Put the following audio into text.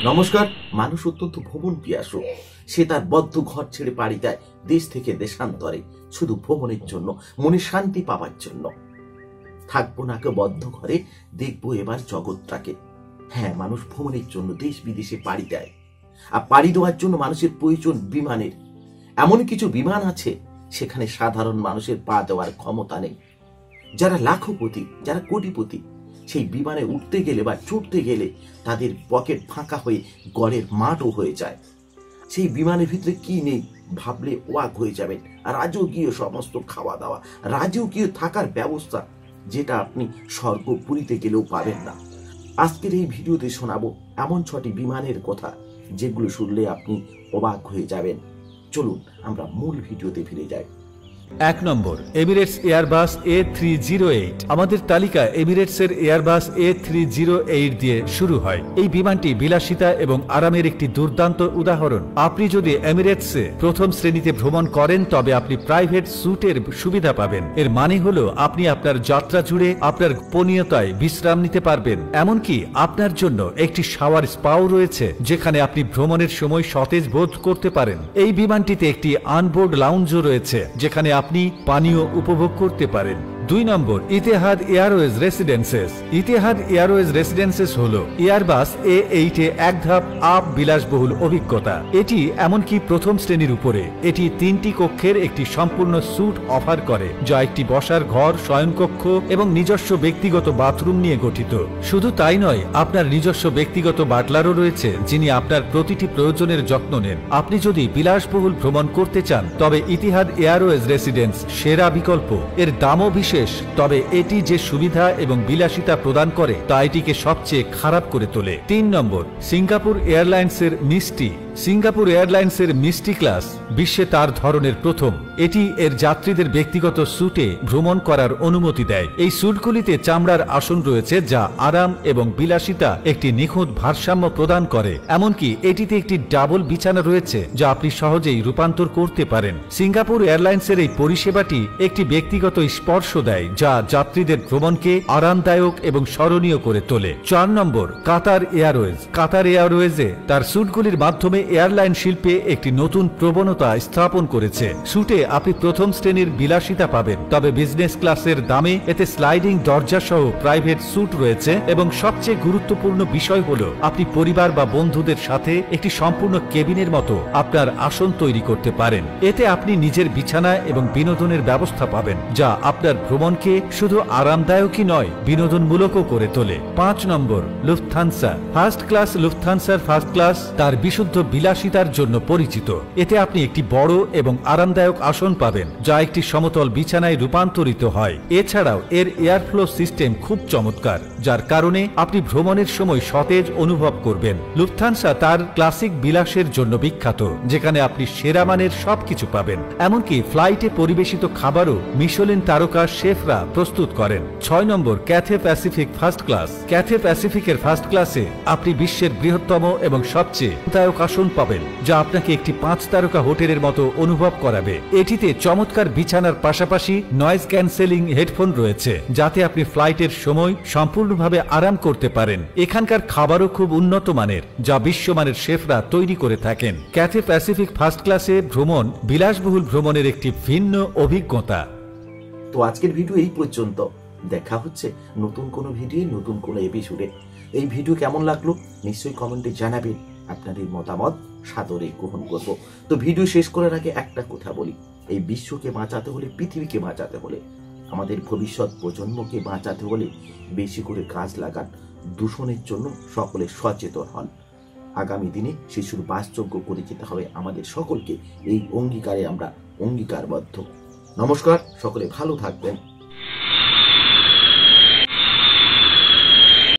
নমস্কার। মানুষ অত্যন্ত ভ্রমণ পিয়াসু। সে তার বদ্ধ ঘর ছেড়ে পাড়ি দেয় দেশ থেকে দেশান্তরে, শুধু ভ্রমণের জন্য, মনে শান্তি পাওয়ার জন্য। থাকবো না কে বদ্ধ ঘরে, দেখবো এবার জগৎটাকে। হ্যাঁ, মানুষ ভ্রমণের জন্য দেশ বিদেশে পাড়ি দেয়, আর পাড়ি দেওয়ার জন্য মানুষের প্রয়োজন বিমানের। এমন কিছু বিমান আছে সেখানে সাধারণ মানুষের পা দেওয়ার ক্ষমতা নেই। যারা লাখপতি, যারা কোটিপতি, সেই বিমানে উঠতে গেলে বা চড়তে গেলে তাদের পকেট ফাঁকা হয়ে গড়ের মাঠও হয়ে যায়। সেই বিমানের ভিতরে কি নেই ভাবলে ওয়াক হয়ে যাবেন। আর রাজকীয় সমস্ত খাওয়া দাওয়া, রাজকীয় থাকার ব্যবস্থা, যেটা আপনি স্বর্গপুরীতে গেলেও পাবেন না। আজকের এই ভিডিওতে শোনাবো এমন 6টি বিমানের কথা যেগুলো শুনলে আপনি অবাক হয়ে যাবেন। চলুন আমরা মূল ভিডিওতে ফিরে যাই। 1 নম্বর, এমিরেটস এয়ারবাস A308। আমাদের তালিকা এমিরেটসের এয়ারবাস A308 দিয়ে শুরু হয়। এই বিমানটি বিলাসিতা এবং আরামের একটি দুর্দান্ত উদাহরণ। আপনি যদি এমিরেটসে প্রথম শ্রেণীতে ভ্রমণ করেন তবে আপনি প্রাইভেট স্যুটের সুবিধা পাবেন। এর মানে হলো আপনি আপনার যাত্রা জুড়ে আপনার গোপনীয়তায় বিশ্রাম নিতে পারবেন। এমনকি আপনার জন্য একটি শাওয়ার স্পাও রয়েছে, যেখানে আপনি ভ্রমণের সময় সতেজ বোধ করতে পারেন। এই বিমানটিতে একটি আনবোর্ড লাউঞ্জও রয়েছে, যেখানে আপনি পানীয় উপভোগ করতে পারেন। 2 নম্বর, ইতিহাদ এয়ারওয়েজ রেসিডেন্সেস। ইতিহাদ এয়ারওয়েজ রেসিডেন্সেস হলো এয়ারবাস A8 এ এক ধাপ আপ বিলাসবহুল অভিজ্ঞতা। এটি এমনকি প্রথম শ্রেণীর উপরে। এটি 3টি কক্ষের একটি সম্পূর্ণ স্যুট অফার করে, যা একটি বসার ঘর, শয়নকক্ষ এবং নিজস্ব ব্যক্তিগত বাথরুম নিয়ে গঠিত। শুধু তাই নয়, আপনার নিজস্ব ব্যক্তিগত বাটলারও রয়েছে, যিনি আপনার প্রতিটি প্রয়োজনের যত্ন নেন। আপনি যদি বিলাসবহুল ভ্রমণ করতে চান তবে ইতিহাদ এয়ারওয়েজ রেসিডেন্স সেরা বিকল্প। এর দামও বিশেষ, তবে এটি যে সুবিধা এবং বিলাসিতা প্রদান করে তা এটিকে সবচেয়ে খারাপ করে তোলে। 3 নম্বর, সিঙ্গাপুর এয়ারলাইন্সের মিস্টি। সিঙ্গাপুর এয়ারলাইন্সের মিস্টি ক্লাস বিশ্বে তার ধরনের প্রথম। এটি এর যাত্রীদের ব্যক্তিগত স্যুটে ভ্রমণ করার অনুমতি দেয়। এই স্যুটগুলিতে চামড়ার আসন রয়েছে, যা আরাম এবং বিলাসিতা একটি নিখুঁত ভারসাম্য প্রদান করে। এমনকি এটিতে একটি ডাবল বিছানা রয়েছে, যা আপনি সহজেই রূপান্তর করতে পারেন। সিঙ্গাপুর এয়ারলাইন্সের এই পরিষেবাটি একটি ব্যক্তিগত স্পর্শ দেয়, যা যাত্রীদের ভ্রমণকে আরামদায়ক এবং স্মরণীয় করে তোলে। 4 নম্বর, কাতার এয়ারওয়েজ। কাতার এয়ারওয়েজে তার স্যুটগুলির মাধ্যমে এয়ারলাইন শিল্পে একটি নতুন প্রবণতা স্থাপন করেছে। স্যুটে আপনি প্রথম শ্রেণীর বিলাসিতা পাবেন, তবে বিজনেস ক্লাসের দামে এতে স্লাইডিং দরজা সহ প্রাইভেট স্যুট রয়েছে, এবং সবচেয়ে গুরুত্বপূর্ণ বিষয় হলো আপনি পরিবার বা বন্ধুদের সাথে একটি সম্পূর্ণ কেবিনের মতো আপনার আসন তৈরি করতে পারেন। এতে আপনি নিজের বিছানা এবং বিনোদনের ব্যবস্থা পাবেন, যা আপনার ভ্রমণকে শুধু আরামদায়কই নয়, বিনোদনমূলকও করে তোলে। 5 নম্বর, লুফথানসা। First class. লুফথানসার ফার্স্ট ক্লাস তার বিশুদ্ধ বিলাসিতার জন্য পরিচিত। এতে আপনি একটি বড় এবং আরামদায়ক আসন পাবেন, যা একটি সমতল বিছানায় রূপান্তরিত হয়। এছাড়াও এর এয়ারফ্লো সিস্টেম খুব চমৎকার, যার কারণে আপনি ভ্রমণের সময় সতেজ অনুভব করবেন। লুফথানসা তার ক্লাসিক বিলাসের জন্য বিখ্যাত, যেখানে আপনি সেরা মানের সবকিছু পাবেন। এমনকি ফ্লাইটে পরিবেশিত খাবারও মিশেলিন তারকা শেফরা প্রস্তুত করেন। 6 নম্বর, Cathay Pacific first class. Cathay প্যাসিফিকের ফার্স্ট ক্লাসে আপনি বিশ্বের বৃহত্তম এবং সবচেয়ে আরামদায়ক আসন পাবেন, যা আপনাকে একটি 5 তারকা হোটেলের মতো অনুভব করাবে। এটিতে চমৎকার বিছানার পাশাপাশি নয়েজ ক্যান্সেলিং হেডফোন রয়েছে, যাতে আপনি ফ্লাইটের সময় সম্পূর্ণভাবে আরাম করতে পারেন। এখানকার খাবারও খুব উন্নত মানের, যা বিশ্বমানের শেফরা তৈরি করে থাকেন। ক্যাথে প্যাসিফিক ফার্স্ট ক্লাসে ভ্রমণ বিলাসবহুল ভ্রমণের একটি ভিন্ন অভিজ্ঞতা। তো আজকের ভিডিও এই পর্যন্ত। দেখা হচ্ছে নতুন কোনো ভিডিও, নতুন কোনো এপিসোডে। এই ভিডিও কেমন লাগলো নিশ্চয়ই কমেন্টে জানাবেন। আপনাদের মতামত সাদরে গ্রহণ করব। তো ভিডিও শেষ করার আগে একটা কথা বলি, এই বিশ্বকে বাঁচাতে হলে, পৃথিবীকে বাঁচাতে হলে, আমাদের ভবিষ্যৎ প্রজন্মকে বাঁচাতে হলে বেশি করে গাছ লাগান। দূষণের জন্য সকলে সচেতন হন। আগামী দিনে শিশুর বাসযোগ্য করে যেতে হবে আমাদের সকলকে। এই অঙ্গীকারে আমরা অঙ্গীকারবদ্ধ। নমস্কার, সকলে ভালো থাকবেন।